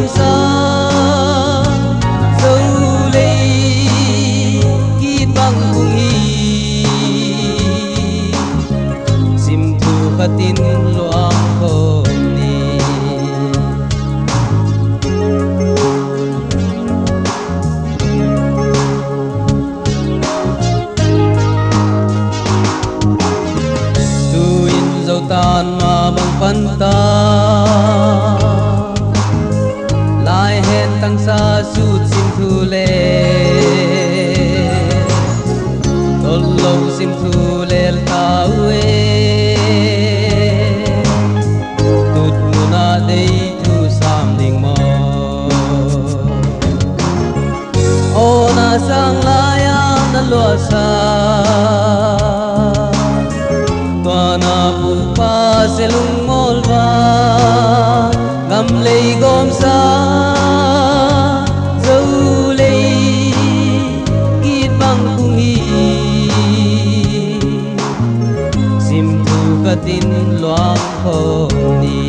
gom sa dấu lấy kít băng cùng hi sim thu khatin loang khom ni tu in dấu tan mà bằng phân ta lai hen tăng sa sút sim thu le tol lâu sim thu le ta uê tut muna dei thu sam ding mo o na sang la ya na lo sa tua na pu pa se lung mol va ngam lei gom sa dấu lấy kít băng cùng hi sim thu katin loang khom ni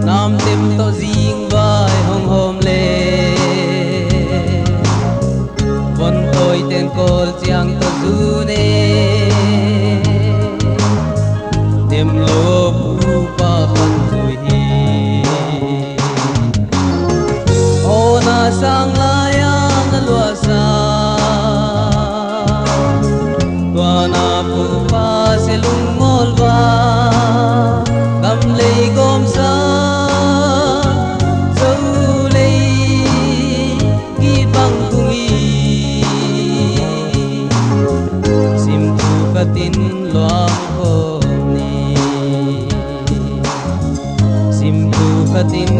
nam tim to riêng vai hồng hôm lê von tôi tên col chiang to du nê tim lo pu pa pan tui hi o na sang la ya na lua sa tua na pu pa se lung mol va gam lei gom sa dấu lấy kít băng cùng hi sim thu katin loang khom ni sim thu katin